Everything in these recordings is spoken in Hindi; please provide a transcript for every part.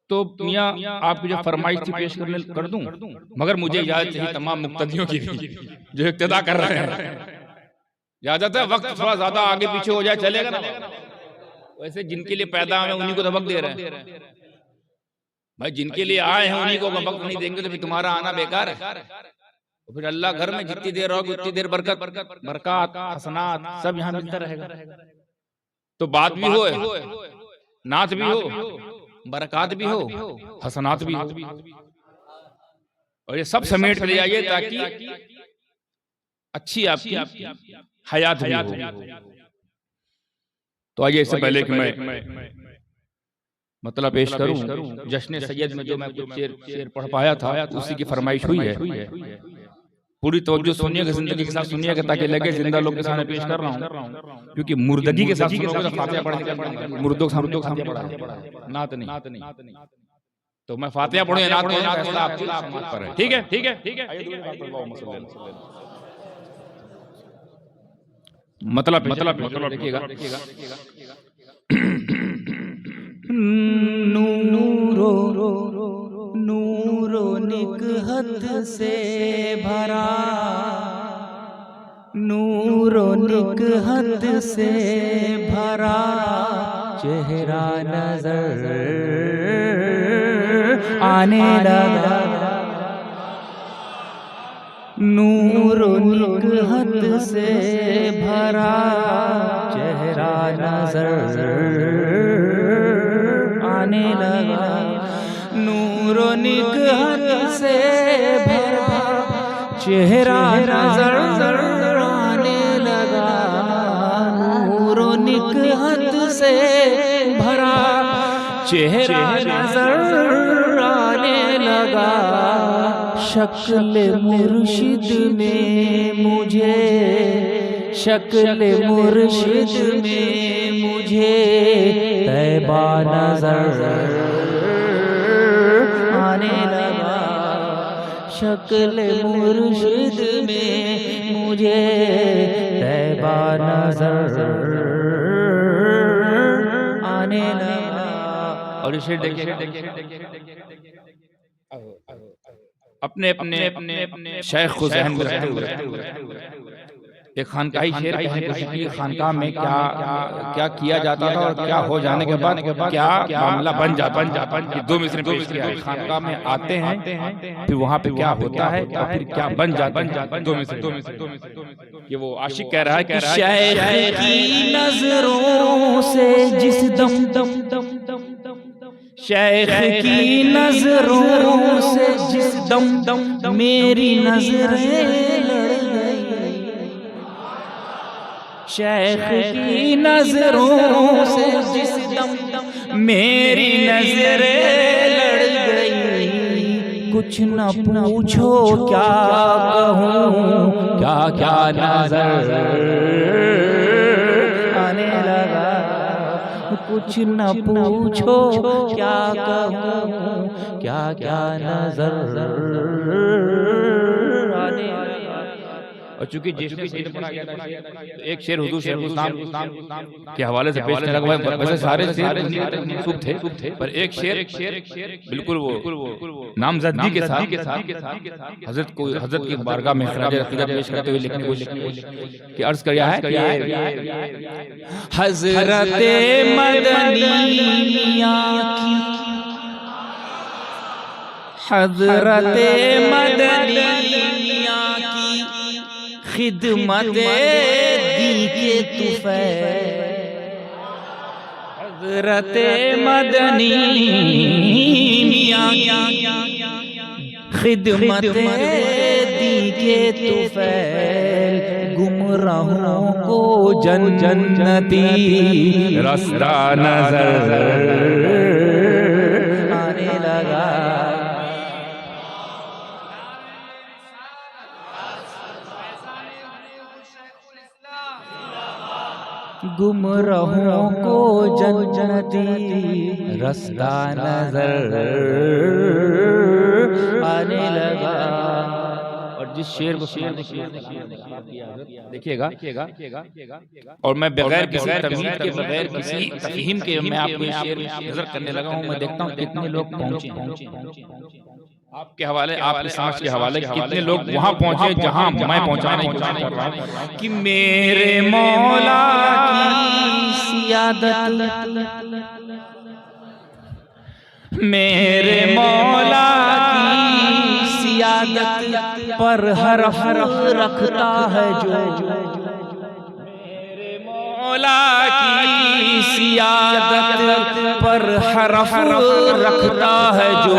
तो मियाँ आपकी जो फरमाइश थी पेश कर दूं, मगर मुझे इजाजत चाहिए तमाम मुक्तदियों की भी जो इक्तिदा कर रहे हैं। इजाजत है, वक्त थोड़ा ज्यादा आगे पीछे हो जाए चलेगा ना। वैसे जिनके लिए पैदा हुए उन्हीं को तो वक्त दे रहे हैं भाई, जिनके लिए आए हैं उन्हीं को वक्त नहीं देंगे तो फिर तुम्हारा आना बेकार है। तो फिर अल्लाह घर में जितनी देर रहोगे उतनी देर बरकत हसनात सब यहाँ मिलता रहेगा। तो बात भी हो, नात भी हो, बरकत भी हो, हसनात भी हो, और ये सब समेट कर ले आइए ताकि अच्छी आपकी हयात भी हो। तो आइए, इससे पहले कि मैं मतलब पेश करूं, जश्न सैयद में जो मैं कुछ शेर पढ़ पाया था उसी की फरमाइश हुई है। पूरी तवज्जो सुनिएगा, जिंदगी के साथ सुनिएगा ताकि लगे जिंदा लोग के सामने पेश कर रहा हूं, क्योंकि मुर्दगी के साथ सुनोगे तो फातिहा पढ़ के मुर्दों के सामने फातिहा पढ़ा, नात नहीं। तो मैं फातिहा पढ़ूं या नात पढ़ूं, फैसला आपके पर है। ठीक है, ठीक है, ठीक है। मतलब देखिएगा, नूरो नूरो निकहत से भरा, नूरो निकहत से भरा चेहरा नजर आने लगा, नूरो निकहत से भरा चेहरा नजर आने लगा, नूरो निकहत से भरा चेहरा नजर आने लगा, नूरो निकहत से भरा चेहरा नजर आने लगा, शक्ल मुर्शिद में मुझे, शक्ल मुर्शिद में मुझे तैबा नजर आने लगा, शक्ल मुर्शिद में मुझे तैबा नजर आने लगा। और इसे देखिए अपने अपने शेख को ज़हन में रखते हुए एक खानकाही शेर कहने की कोशिश की, खानकाह में क्या किया जाता था और क्या हो जाने के बाद क्या मामला बन जाता। ये दो मिसरे पेश किया है। खानकाह में आते हैं, फिर वहाँ पे क्या होता है और फिर क्या बन जाता। दो मिसरे ये वो आशिक कह रहा है कि शेख की नजरों से जिस दम शेख की नजरों से जिस दम मेरी नजरें लड़ गई, शेख की नजरों से जिस दम मेरी नजरें लड़ गई, कुछ न पूछो क्या कहूँ, क्या क्या नजर आने लगा, कुछ न पूछो क्या कहूँ, क्या क्या नजर आने लगा। और चूंकि जिसने शेर पढ़ा गया था, एक शेर हुजूर शेख इस्लाम के हवाले से पेश करने लगा। वैसे सारे शेर मंसूब थे, पर एक शेर बिल्कुल वो नामजदगी के साथ हजरत की बारगाह में खराज अकीदत पेश करते हुए लिखने की अर्ज किया है कि हजरत मदनी मियां की, हजरत मदनी मियां की खिदमत दी के तुफैल, हजरत मदनी मियां की खिदमत दी के तुफैल, गुमराहों को जन्नती रास्ता नजर आने लगा, गुमराहों को जन्नती रास्ता नजर आने लगा। और जिस शेर को देखिएगा, और मैं बगैर किसी तमीज़ के, बगैर किसी तफहीम के मैं आपको ये शेर नजर करने लगा हूँ। मैं देखता हूँ कितने लोग पहुंचे आपके हवाले, आपकी समझ के हवाले, कितने लोग वहां पहुंचे जहां मैं पहुंचाने की कोशिश कर रहा हूं कि मेरे मौला की सियादत, मेरे मौला की सियादत पर हरफ रखता है जो, मेरे मौला की सियादत पर हरफ रखता है जो,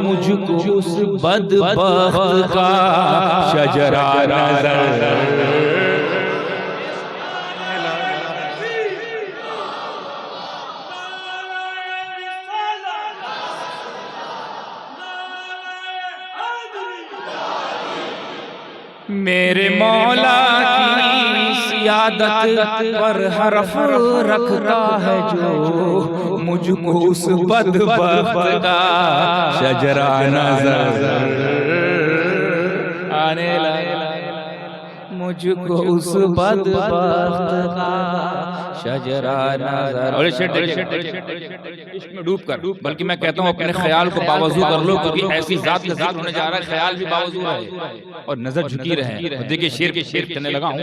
मुझको उस बदबख्त का शजरा नजर। मेरे मौला की सियादत पर हरफ रखता है जो, मुझको उस बदबख्त का शजरा नजर आने लगा, मुझको उस बदबख्त का शजरा नजर। और इश्क में डूब कर, बल्कि मैं कहता हूँ अपने ख्याल को बावजू कर लो, क्योंकि ऐसी जात का जिक्र होने जा रहा है, ख्याल भी बावजू है और नजर झुकी रहे। देखिए शेर के शेर करने लगा हूँ,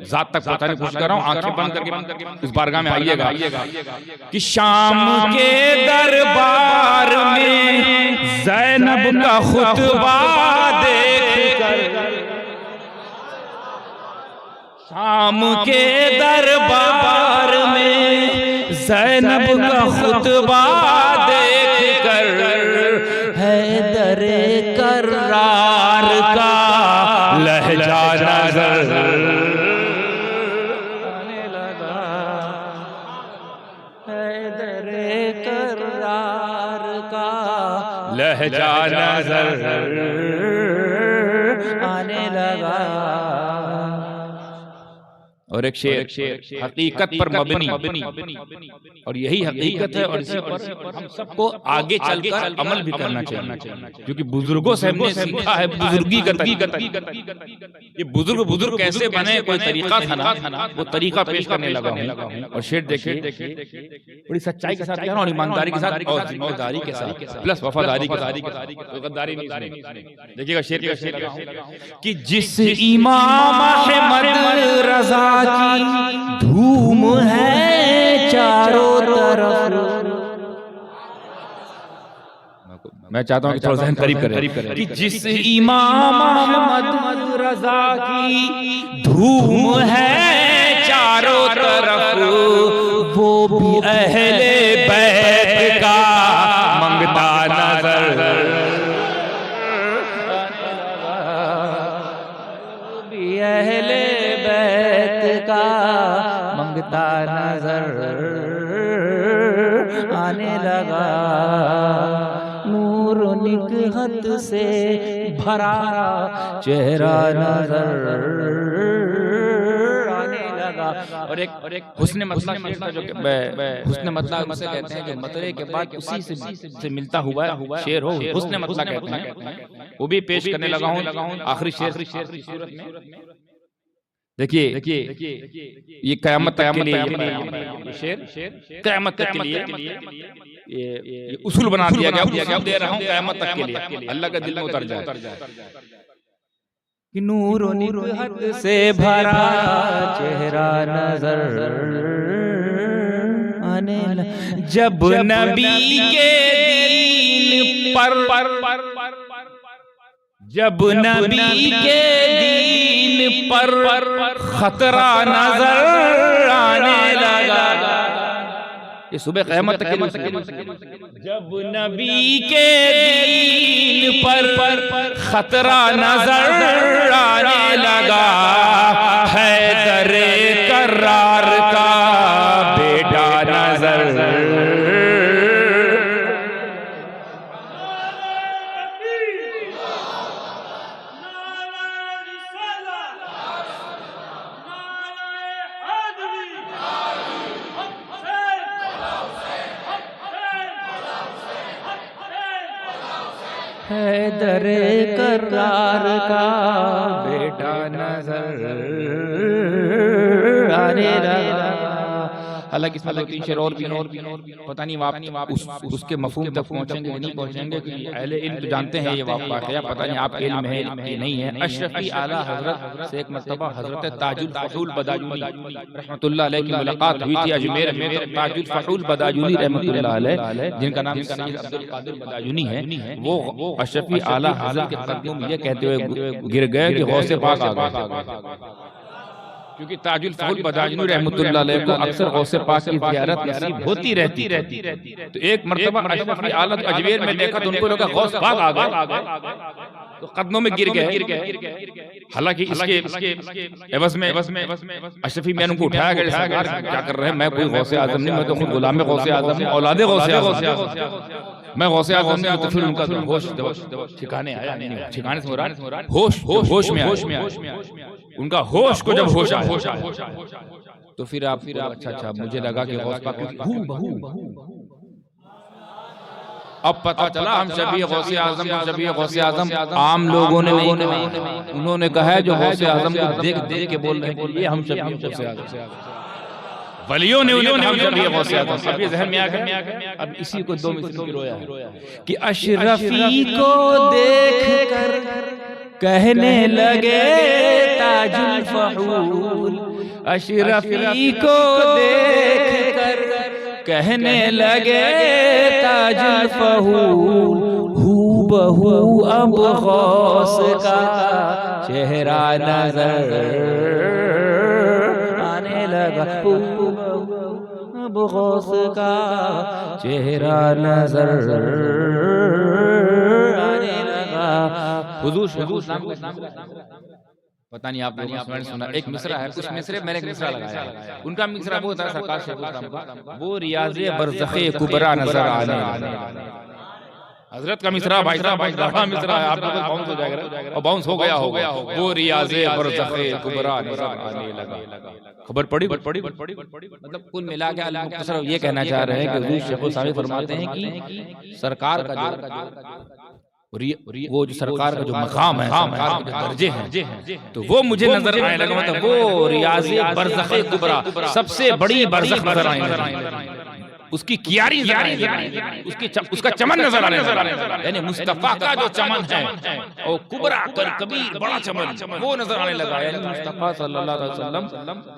जात तक पहुंचाने की कोशिश कर रहा हूँ। आंखें बंद करके इस बारगाह में आइएगा कि शाम के दरबार में ज़ैनब का खुतबा देखकर, शाम के दरबार में ज़ैनब का खुतबा देखकर, हैदरे कर्रार का लहजा नजर आने लगा, हैदरे कर्रार का लहजा नजर आने लगा। और एक शेर हकीकत पर मबनी, और यही हकीकत है, और इसी पर हम सबको आगे चलकर अमल भी करना चाहिए, क्योंकि बुजुर्गों से हमने सीखा है बुजुर्गी का तरीका। ये बुजुर्ग कैसे बने, कोई तरीका था ना, वो तरीका पेश करने लगा हूं। और शेर देखिए बड़ी सच्चाई के साथ कह रहा हूं, ईमानदारी के साथ और जिम्मेदारी के साथ प्लस वफादारी के साथ, गद्दारी नहीं। देखिएगा शेर का शेर कि जिस इमाम अहमद रजा की धूम है चारों तरफ, मैं चाहता हूं कि थोड़ा ज़हन करीब करें कि जिस इमाम अहमद रजा की धूम है चारों तरफ, वो भी अहले बैत का मंगता नजर, वो भी अहले का मंगता नजर आने लगा, नूर निकहत से भरा चेहरा नजर आने लगा। और एक हुस्न मतलब शेर था, जो हुस्न मतलब उसे कहते हैं जो मतले के बाद उसी से मिलता हुआ शेर हो, हुस्न मतलब कहते हैं। वो भी पेश करने लगा हूँ आखिरी शेर की सूरत में। देखिए ये क़यामत तक के लिए ये शेर क़यामत तक के लिए ये उसूल बना दिया गया, दे रहा हूँ क़यामत तक के लिए, अल्लाह का दिल में उतर जाए कि नूर निकहत से भरा चेहरा नजर आने लगा, जब नबी के दीन पर, जब नबी के दीन पर खतरा नजर आने लगा। ये सुबह क़यामत तक के, जब नबी के दीन पर खतरा नजर आने लगा, हैदरे कर्रार का बेटा नजर हैदर करार का बेटा नजर आने लगा। हालांकि इसमें 2-3 शेर और भी पता नहीं आप उसके मफहूम तक पहुंचेंगे कि नहीं पहुंचेंगे, कि अहले इल्म तो जानते हैं ये वाक़या, पता नहीं आपके इल्म है कि नहीं है। अशरफी आला हजरत से एक मरतबा हजरत ताजुल फहूल बदायूनी रहमतुल्लाह अलैह की मुलाकात हुई थी अजमेर में। तो ताजुल फहूल बदायूनी रहमतुल्लाह अलैह, जिनका नाम सैयद अब्दुल कादिर बदायूनी है, वो अशरफी आला हजरत के कदमों में ये कहते हुए गिर गए कि गौसे पाक आ गए। क्योंकि ताजुल फहूल बदायूनी रहमतुल्लाह अलैह को अक्सर गौसे पाक की ज़ियारत नसीब होती रहती। तो एक मरतबा अशरफी आला अजमेर में देखा तो उनको लगा गौस पाक आ गए, तो कदमों में गिर गए। हालांकि इसके एवज में अशरफी मैंने उनको उठाया गया, सरकार क्या कर रहे हैं, मैं कोई गौसे आजम नहीं, मैं तो खुद गुलाम गौसे आजम हूं, औलादे गौसे आजम, मैं गौसे आजम नहीं। तो फिर उनका होश ठिकाने आया, ठिकाने से हो रहा होश में उनका होश को जब होश आया तो फिर आप अच्छा मुझे लगा कि गौस पाक अब पता चला हम शबीह गौसे आजम आम लोगों ने नहीं, उन्होंने कहा है जो गौसे आजम को देख के बोल रहे हैं ये हम शबीह गौसे आजम, वलियों ने उन्हें हम शबीह गौसे आजम। अब ये जहन में आ गया। अब इसी को 2 मिसरों की रोया कि अशरफी को देख कर कहने लगे ताजुल फहूल, अशरफी को देख कर कहने लगे ताजुल फहूल, हू बहू अब गौस का चेहरा नजर आने लगा, अब गौस का चेहरा नजर आने लगा। हुजूर पता नहीं आप लोगों ने सुना, एक मिसरा है, कुछ मिसरे मैंने एक मिसरा लगाया है। उनका मिसरा वो था सरकार शेखुल इस्लाम का, वो रियाज़े बरज़ख़े कुबरा नजर आने। हजरत का मिसरा भाई साहब बहुत बड़ा मिसरा है, आप लोगों को बाउंस हो जाएगा और बाउंस हो गया वो रियाज़े बरज़ख़े कुबरा नजर आने लगा। खबर पड़ी मतलब कुल मिला के अल मुख्तसर ये कहना चाह रहे हैं कि हुजूर शेखुल इस्लाम फरमाते हैं कि सरकार का वो जो सरकार का जो मकाम है, सरकार के जो दर्जे हैं, तो वो मुझे नजर आने लगा। मतलब वो रियाज़े बरज़ख़े कुबरा, सबसे बड़ी बरज़ख़ नजर आने, उसकी कियारी उसका चमन नजर आने लगा, यानी मुस्तफा का जो चमन है और कुबरा कबीर बड़ा चमन वो नजर आने लगा। यानी मुस्तफा सल्लल्लाहु अलैहि वसल्लम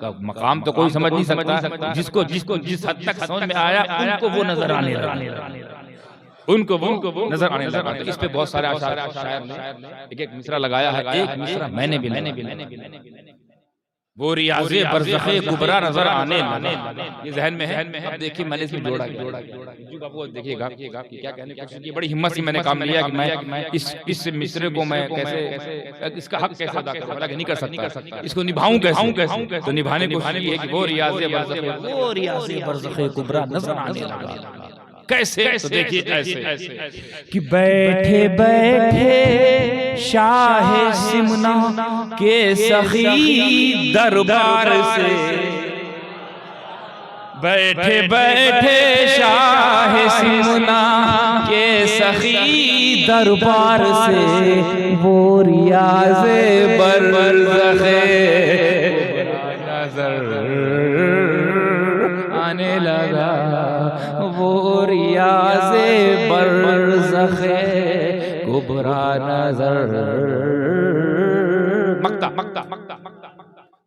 का मकाम तो कोई समझ नहीं सकता, जिसको जिस हद तक समझ में आया उनको वो नजर आने लगा, उनको वो नजर आने लगा। तो इस पे बहुत सारे शायर ने एक मिसरा लगाया है, एक मिसरा मैंने भी वो रियाज़े बरज़ख़े कुबरा नजर आने लगा, ये जहन में है। अब देखिए मैंने इसमें जोड़ा बाबू देखिएगा क्या कहने की कोशिश की, बड़ी हिम्मत से मैंने काम लिया कि मैं इस मिसरे को मैं कैसे इसका हक कैसे अदा करूं, हालांकि नहीं कर सकता, इसको निभाऊं कैसे, तो निभाने की कोशिश की है कि वो रियाज़े बरज़ख़े कुबरा नजर आने लगा। कैसे? तो देखिए ऐसे कि बैठे बैठे शाह सिमना के सखी दरबार से, बैठे बैठे शाह सिमना के सखी दरबार से, वो रियाज़े बरज़ख़े नजर आने लगा, वो रियाज़े बरज़ख़े कुबरा नजर। मक्ता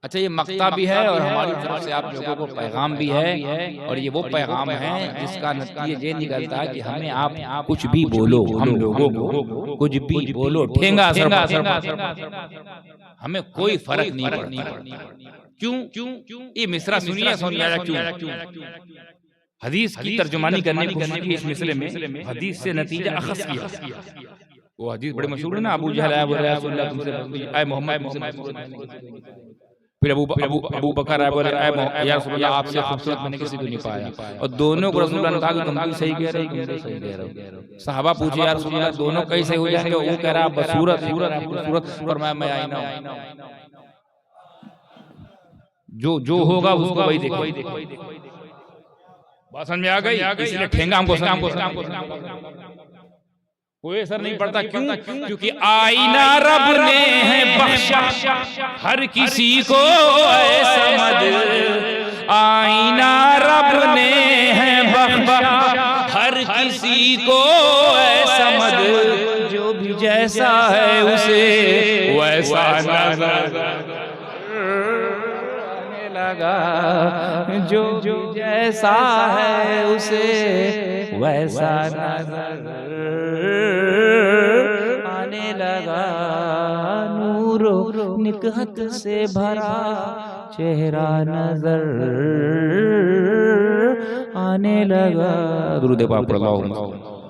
अच्छा ये मक्ता भी है और हमारी तरफ से आप लोगों को पैगाम भी है, और ये वो पैगाम है जिसका नतीजा ये निकलता है कि हमें आप कुछ भी बोलो, हम लोगों को कुछ भी बोलो ठेंगा हमें कोई फर्क नहीं पड़ता। क्यों? ये मिसरा सुनिए क्यों हदीस की तर्जुमानी करने की कोशिश की इस मिसरे में, हदीस से नतीजा अखज़ किया। वो हदीस बड़े मशहूर है ना, अबू जहल आया बोला ऐ मोहम्मद, फिर अबू बकर आया बोला या रसूल अल्लाह आपसे खूबसूरत मैंने किसी को नहीं पाया, और दोनों को रसूल ने कहा कि तुम भी सही कह रहे हो। सहाबा पूछे या रसूल अल्लाह दोनों कैसे हो जाएंगे, वो कह रहा है सूरत, फरमाया मैं आईना हूं, जो होगा उसको वही देखो। बात समझ में आ गई, इसलिए ठेंगा हमको कोई असर नहीं पड़ता। क्यों? क्योंकि आईना रब ने है बख्शा हर किसी को समझ, आईना रब ने है बख्शा हर किसी को समझ, जो भी जैसा है उसे वैसा नजर आने लगा, जो जैसा है उसे वैसा नजर आने लगा। नूरो निकहत से भरा चेहरा नजर आने लगा। दुरूद पाक पढ़ लो।